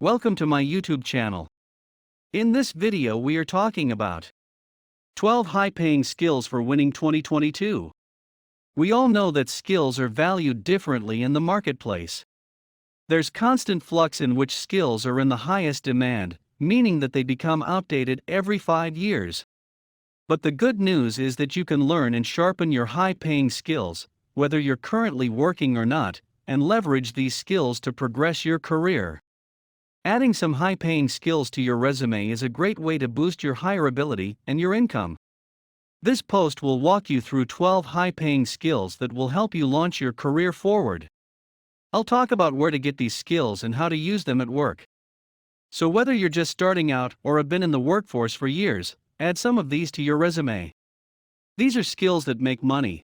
Welcome to my YouTube channel. In this video we are talking about 12 high-paying skills for winning 2022. We all know that skills are valued differently in the marketplace. There's constant flux in which skills are in the highest demand, meaning that they become outdated every 5 years. But the good news is that you can learn and sharpen your high-paying skills, whether you're currently working or not, and leverage these skills to progress your career. Adding some high-paying skills to your resume is a great way to boost your hireability and your income. This post will walk you through 12 high-paying skills that will help you launch your career forward. I'll talk about where to get these skills and how to use them at work. So whether you're just starting out or have been in the workforce for years, add some of these to your resume. These are skills that make money.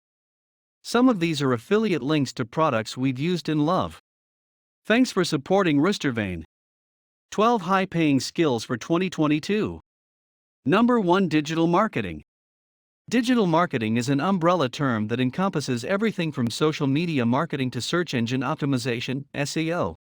Some of these are affiliate links to products we've used and love. Thanks for supporting Roostervane. 12 high-paying skills for 2022. Number 1. Digital marketing. Digital marketing is an umbrella term that encompasses everything from social media marketing to search engine optimization, SEO.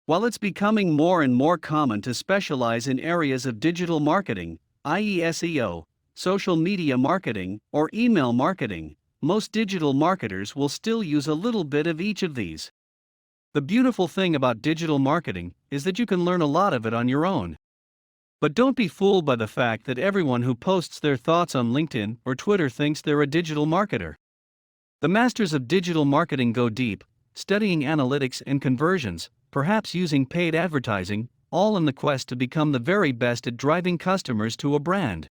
While it's becoming more and more common to specialize in areas of digital marketing, i.e. SEO, social media marketing, or email marketing, most digital marketers will still use a little bit of each of these. The beautiful thing about digital marketing is that you can learn a lot of it on your own. But don't be fooled by the fact that everyone who posts their thoughts on LinkedIn or Twitter thinks they're a digital marketer. The masters of digital marketing go deep, studying analytics and conversions, perhaps using paid advertising, all in the quest to become the very best at driving customers to a brand.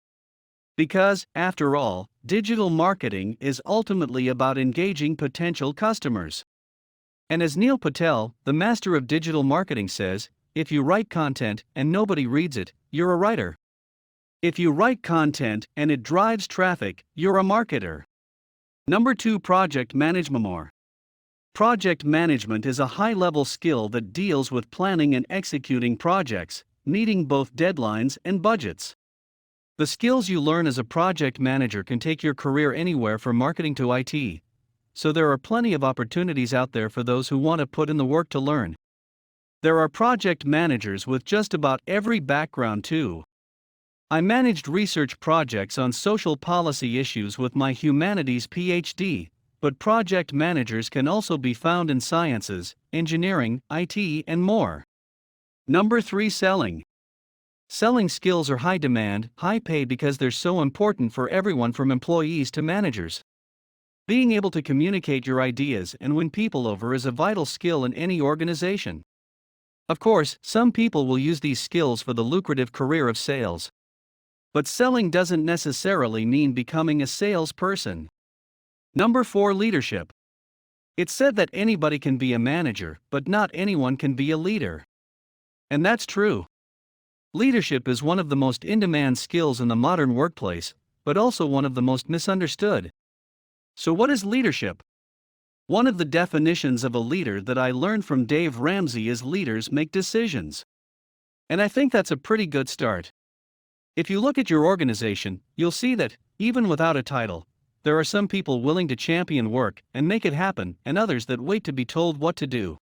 Because, after all, digital marketing is ultimately about engaging potential customers. And as Neil Patel, the master of digital marketing, says, if you write content and nobody reads it, you're a writer. If you write content and it drives traffic, you're a marketer. Number 2. Project management. Project management is a high-level skill that deals with planning and executing projects, meeting both deadlines and budgets. The skills you learn as a project manager can take your career anywhere from marketing to IT. So there are plenty of opportunities out there for those who want to put in the work to learn. There are project managers with just about every background too. I managed research projects on social policy issues with my humanities PhD, but project managers can also be found in sciences, engineering, IT, and more. Number 3. Selling. Selling skills are high demand, high paid because they're so important for everyone from employees to managers. Being able to communicate your ideas and win people over is a vital skill in any organization. Of course, some people will use these skills for the lucrative career of sales. But selling doesn't necessarily mean becoming a salesperson. Number 4. Leadership. It's said that anybody can be a manager, but not anyone can be a leader. And that's true. Leadership is one of the most in-demand skills in the modern workplace, but also one of the most misunderstood. So what is leadership? One of the definitions of a leader that I learned from Dave Ramsey is leaders make decisions. And I think that's a pretty good start. If you look at your organization, you'll see that, even without a title, there are some people willing to champion work and make it happen, and others that wait to be told what to do.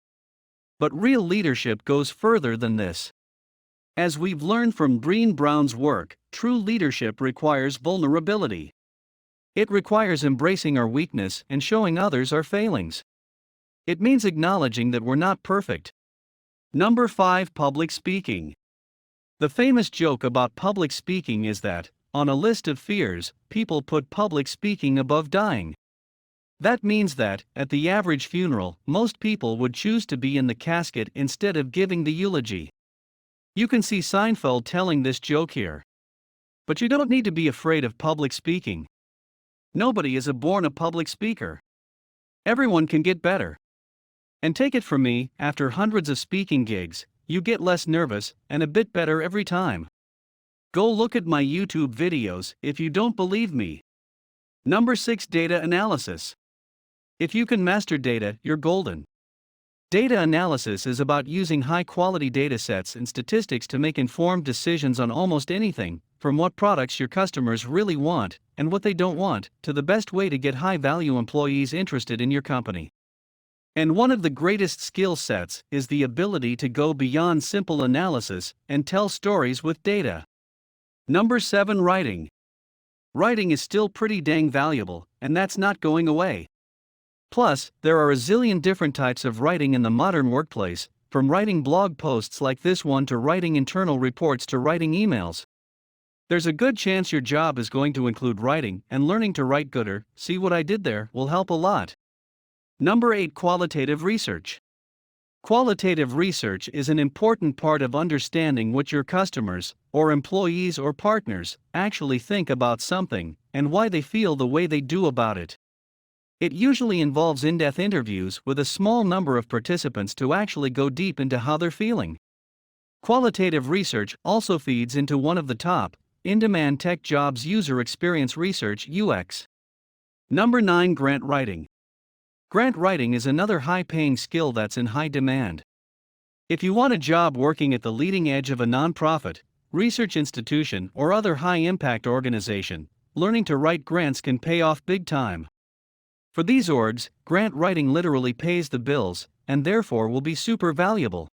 But real leadership goes further than this. As we've learned from Brené Brown's work, true leadership requires vulnerability. It requires embracing our weakness and showing others our failings. It means acknowledging that we're not perfect. Number 5. Public speaking. The famous joke about public speaking is that, on a list of fears, people put public speaking above dying. That means that, at the average funeral, most people would choose to be in the casket instead of giving the eulogy. You can see Seinfeld telling this joke here. But you don't need to be afraid of public speaking. Nobody is born a public speaker. Everyone can get better. And take it from me, after hundreds of speaking gigs, you get less nervous and a bit better every time. Go look at my YouTube videos if you don't believe me. Number 6. Data analysis. If you can master data, you're golden. Data analysis is about using high-quality data sets and statistics to make informed decisions on almost anything, from what products your customers really want and what they don't want, to the best way to get high-value employees interested in your company. And one of the greatest skill sets is the ability to go beyond simple analysis and tell stories with data. Number 7. Writing. Writing is still pretty dang valuable, and that's not going away. Plus, there are a zillion different types of writing in the modern workplace, from writing blog posts like this one to writing internal reports to writing emails. There's a good chance your job is going to include writing, and learning to write gooder, see what I did there, will help a lot. Number 8. Qualitative research. Qualitative research is an important part of understanding what your customers, or employees or partners, actually think about something, and why they feel the way they do about it. It usually involves in-depth interviews with a small number of participants to actually go deep into how they're feeling. Qualitative research also feeds into one of the top, in-demand tech jobs: user experience research (UX). Number 9. Grant writing. Grant writing is another high-paying skill that's in high demand. If you want a job working at the leading edge of a nonprofit, research institution, or other high-impact organization, learning to write grants can pay off big time. For these orgs, grant writing literally pays the bills, and therefore will be super valuable.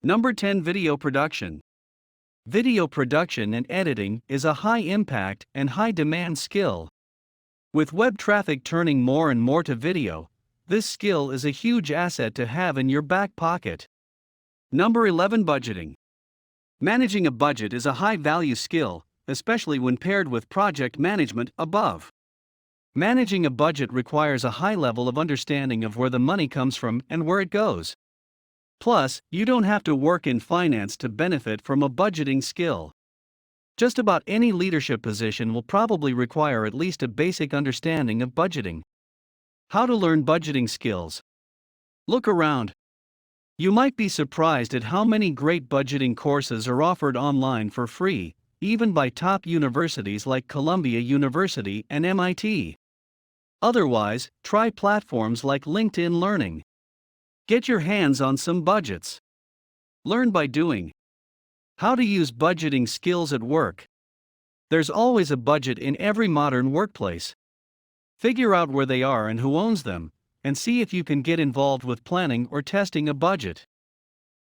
Number 10. Video production. Video production and editing is a high-impact and high-demand skill. With web traffic turning more and more to video, this skill is a huge asset to have in your back pocket. Number 11. Budgeting. Managing a budget is a high-value skill, especially when paired with project management above. Managing a budget requires a high level of understanding of where the money comes from and where it goes. Plus, you don't have to work in finance to benefit from a budgeting skill. Just about any leadership position will probably require at least a basic understanding of budgeting. How to learn budgeting skills. Look around. You might be surprised at how many great budgeting courses are offered online for free, even by top universities like Columbia University and MIT. Otherwise, try platforms like LinkedIn Learning. Get your hands on some budgets. Learn by doing. How to use budgeting skills at work. There's always a budget in every modern workplace. Figure out where they are and who owns them, and see if you can get involved with planning or testing a budget.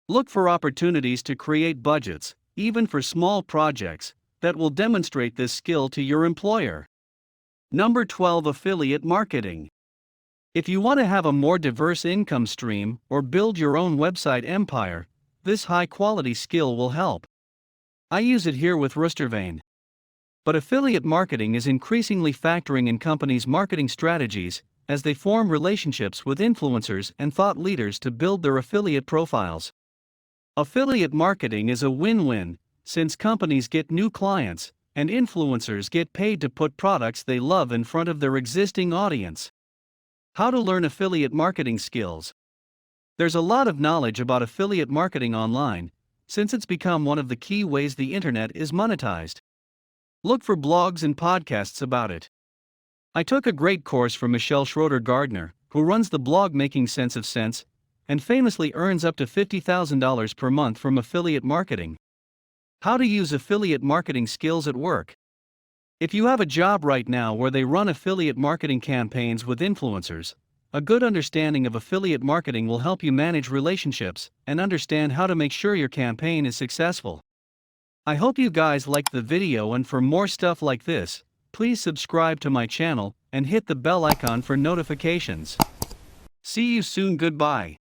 Look for opportunities to create budgets, even for small projects, that will demonstrate this skill to your employer. Number 12. Affiliate marketing. If you want to have a more diverse income stream or build your own website empire, this high-quality skill will help. I use it here with Roostervane. But affiliate marketing is increasingly factoring in companies' marketing strategies as they form relationships with influencers and thought leaders to build their affiliate profiles. Affiliate marketing is a win-win, since companies get new clients, and influencers get paid to put products they love in front of their existing audience. How to learn affiliate marketing skills. There's a lot of knowledge about affiliate marketing online, since it's become one of the key ways the internet is monetized. Look for blogs and podcasts about it. I took a great course from Michelle Schroeder Gardner, who runs the blog Making Sense of Sense, and famously earns up to $50,000 per month from affiliate marketing. How to use affiliate marketing skills at work. If you have a job right now where they run affiliate marketing campaigns with influencers, a good understanding of affiliate marketing will help you manage relationships and understand how to make sure your campaign is successful. I hope you guys liked the video, and for more stuff like this, please subscribe to my channel and hit the bell icon for notifications. See you soon. Goodbye.